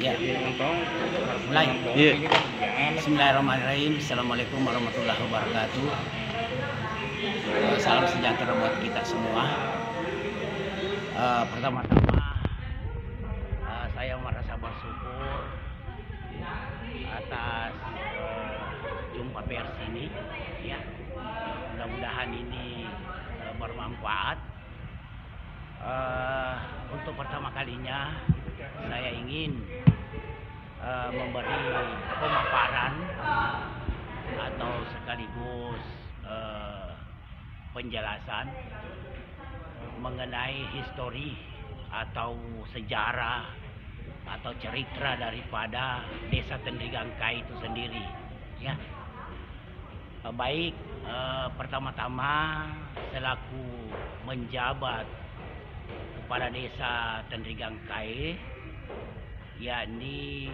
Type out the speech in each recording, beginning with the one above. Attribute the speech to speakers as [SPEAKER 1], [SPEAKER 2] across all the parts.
[SPEAKER 1] Ya, mulai.
[SPEAKER 2] Iya.
[SPEAKER 1] Bismillahirrahmanirrahim. Assalamualaikum warahmatullahi wabarakatuh. Salam sejahtera buat kita semua. Pertama-tama, saya merasa bersyukur atas jumpa pers ini. Ya, mudah-mudahan ini bermanfaat. Untuk pertama kalinya saya ingin memberi pemaparan atau sekaligus penjelasan mengenai histori atau sejarah atau cerita daripada Desa Tendrigangkai itu sendiri. Ya, baik, pertama-tama selaku menjabat kepala Desa Tendrigangkai, yakni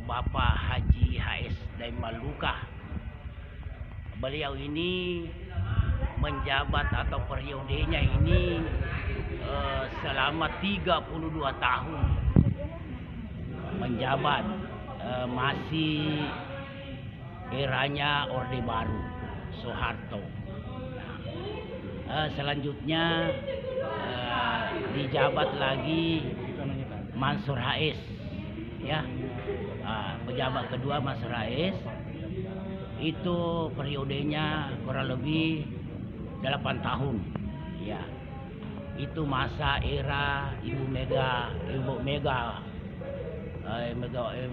[SPEAKER 1] Bapak Haji HS Daimaluka. Beliau ini menjabat atau periodenya ini selama 32 tahun menjabat, masih eranya Orde Baru Soeharto. Selanjutnya dijabat lagi Mansur HS, ya. Pejabat kedua Mansur HS itu periodenya kurang lebih 8 tahun, ya. Itu masa era Ibu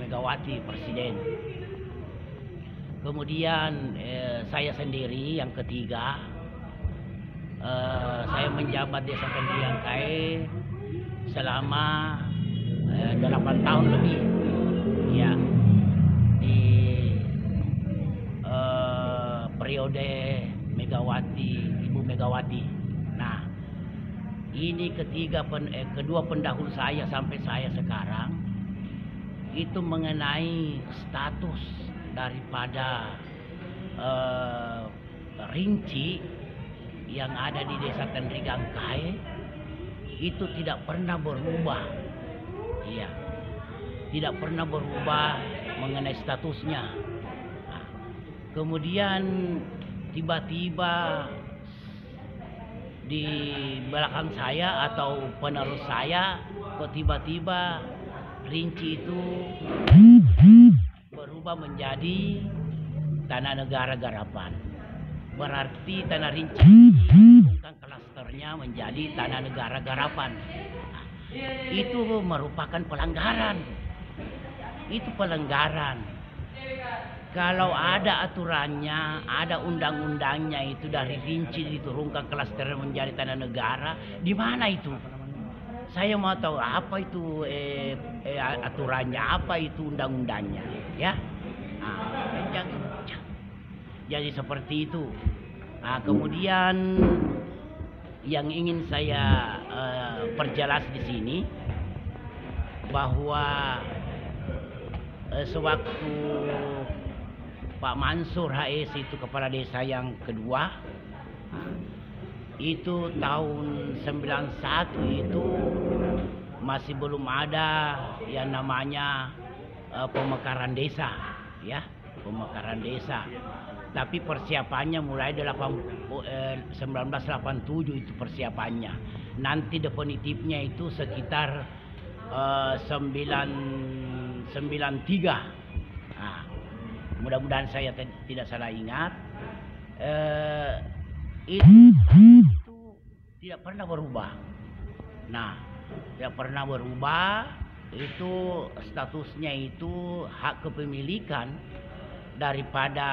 [SPEAKER 1] Megawati presiden. Kemudian saya sendiri yang ketiga, saya menjabat Desa Tendrigangkai selama 8 tahun lebih, ya, di periode Ibu Megawati. Nah, ini kedua pendahulu saya sampai saya sekarang itu mengenai status daripada rinci yang ada di Desa Tendrigangkai itu tidak pernah berubah. Iya, tidak pernah berubah mengenai statusnya. Nah, kemudian tiba-tiba di belakang saya atau penerus saya kok tiba-tiba rinci itu berubah menjadi Tanah Negara Garapan. Berarti Tanah Rinci bukan klasternya menjadi Tanah Negara Garapan. Nah, itu merupakan pelanggaran. Itu pelanggaran. Kalau ada aturannya, ada undang-undangnya itu dari Rinci diturunkan klaster menjadi Tanah Negara, di mana itu? Saya mau tahu apa itu aturannya, apa itu undang-undangnya, ya. Nah, jadi seperti itu. Nah, kemudian yang ingin saya perjelas di sini bahwa sewaktu Pak Mansur HS itu kepala desa yang kedua, itu tahun 91 itu masih belum ada yang namanya pemekaran desa, ya, pemekaran desa. Tapi persiapannya mulai 1987 itu persiapannya. Nanti definitifnya itu sekitar 93. Nah, mudah-mudahan saya tidak salah ingat. Itu tidak pernah berubah. Nah, tidak pernah berubah. Itu statusnya itu hak kepemilikan daripada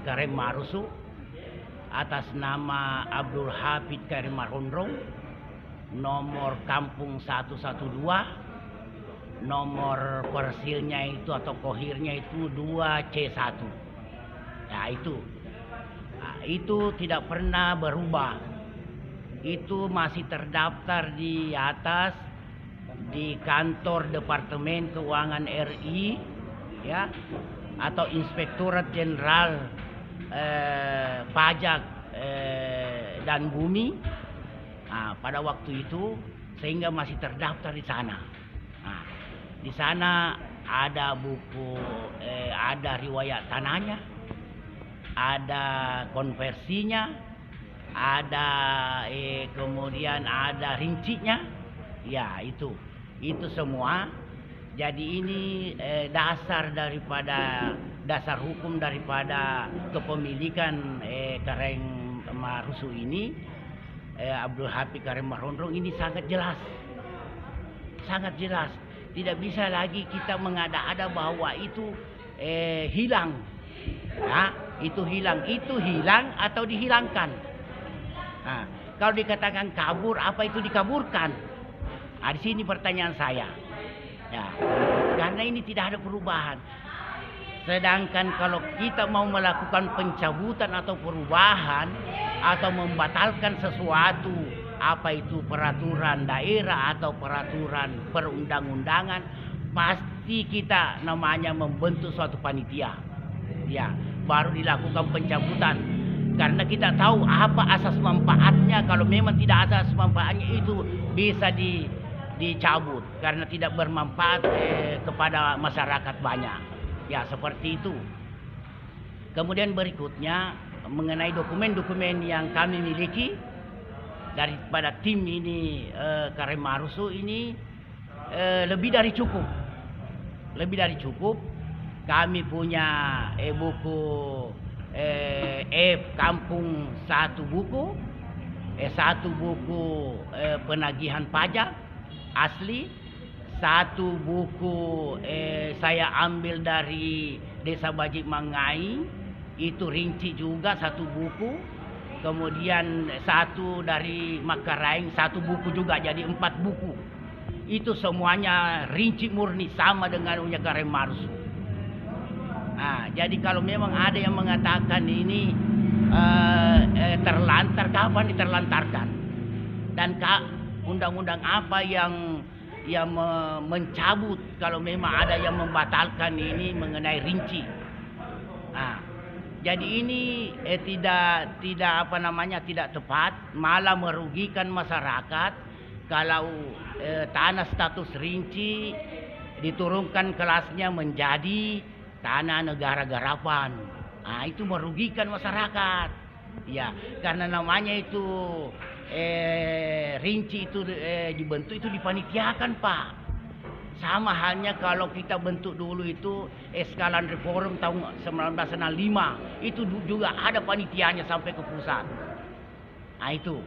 [SPEAKER 1] Karim Marusu atas nama Abdul Hafid Karim Marhondrong, nomor kampung 112, nomor persilnya itu atau kohirnya itu 2C1. Nah, itu tidak pernah berubah. Itu masih terdaftar di atas di kantor Departemen Keuangan RI, ya, atau Inspektorat Jenderal Pajak dan Bumi. Nah, pada waktu itu sehingga masih terdaftar di sana. Nah, di sana ada buku, ada riwayat tanahnya, ada konversinya, ada kemudian ada rincinya. Ya, itu semua. Jadi ini dasar hukum daripada kepemilikan Kareng Marusu ini, Abdul Hafid Kareng Marhondong ini sangat jelas. Sangat jelas. Tidak bisa lagi kita mengada-ada bahwa itu hilang. Nah, itu hilang atau dihilangkan. Nah, kalau dikatakan kabur, apa itu dikaburkan? Nah, di sini pertanyaan saya. Ya, karena ini tidak ada perubahan. Sedangkan kalau kita mau melakukan pencabutan atau perubahan atau membatalkan sesuatu, apa itu peraturan daerah atau peraturan perundang-undangan, pasti kita namanya membentuk suatu panitia. Ya, baru dilakukan pencabutan. Karena kita tahu apa asas manfaatnya. Kalau memang tidak asas manfaatnya, itu bisa dicabut karena tidak bermanfaat kepada masyarakat banyak. Ya, seperti itu. Kemudian berikutnya mengenai dokumen-dokumen yang kami miliki daripada tim ini, Kareng Marusu ini lebih dari cukup. Lebih dari cukup. Kami punya buku Kampung, satu buku, satu buku penagihan pajak asli, satu buku saya ambil dari Desa Bajik Mangai, itu rinci juga satu buku. Kemudian satu dari Makaraeng, satu buku juga, jadi 4 buku. Itu semuanya rinci murni sama dengan punya Kareng Marusu. Nah, jadi kalau memang ada yang mengatakan ini terlantar, kapan diterlantarkan? Dan undang-undang apa yang mencabut kalau memang ada yang membatalkan ini mengenai rinci? Nah, jadi ini tidak tepat, malah merugikan masyarakat kalau tanah status rinci diturunkan kelasnya menjadi tanah negara garapan. Nah, itu merugikan masyarakat. Ya, karena namanya itu rinci itu dibentuk itu dipanitiakan, Pak. Sama halnya kalau kita bentuk dulu itu Eskalan Reform tahun 1905, itu juga ada panitianya sampai ke pusat. Nah, itu.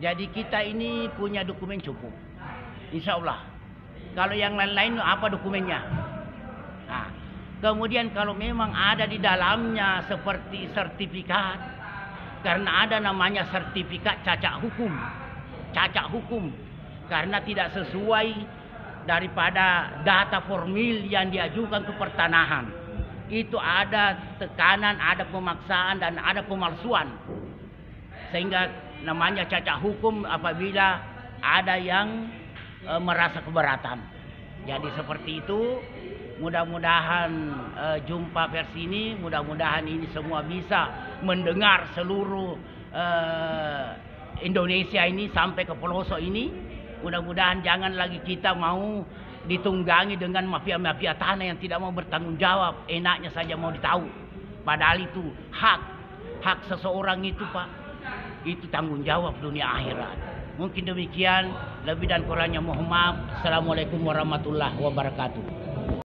[SPEAKER 1] Jadi kita ini punya dokumen cukup. Insya Allah. Kalau yang lain-lain apa dokumennya? Nah, kemudian kalau memang ada di dalamnya seperti sertifikat, karena ada namanya sertifikat cacat hukum, karena tidak sesuai daripada data formil yang diajukan ke pertanahan. Itu ada tekanan, ada pemaksaan, dan ada pemalsuan. Sehingga namanya cacat hukum apabila ada yang merasa keberatan. Jadi seperti itu. Mudah-mudahan jumpa versi ini, mudah-mudahan ini semua bisa mendengar seluruh Indonesia ini sampai ke pelosok ini. Mudah-mudahan jangan lagi kita mau ditunggangi dengan mafia-mafia tanah yang tidak mau bertanggung jawab, enaknya saja mau ditahu. Padahal itu hak seseorang itu, Pak. Itu tanggung jawab dunia akhirat. Mungkin demikian, lebih dan kurangnya mohon maaf. Assalamualaikum warahmatullahi wabarakatuh.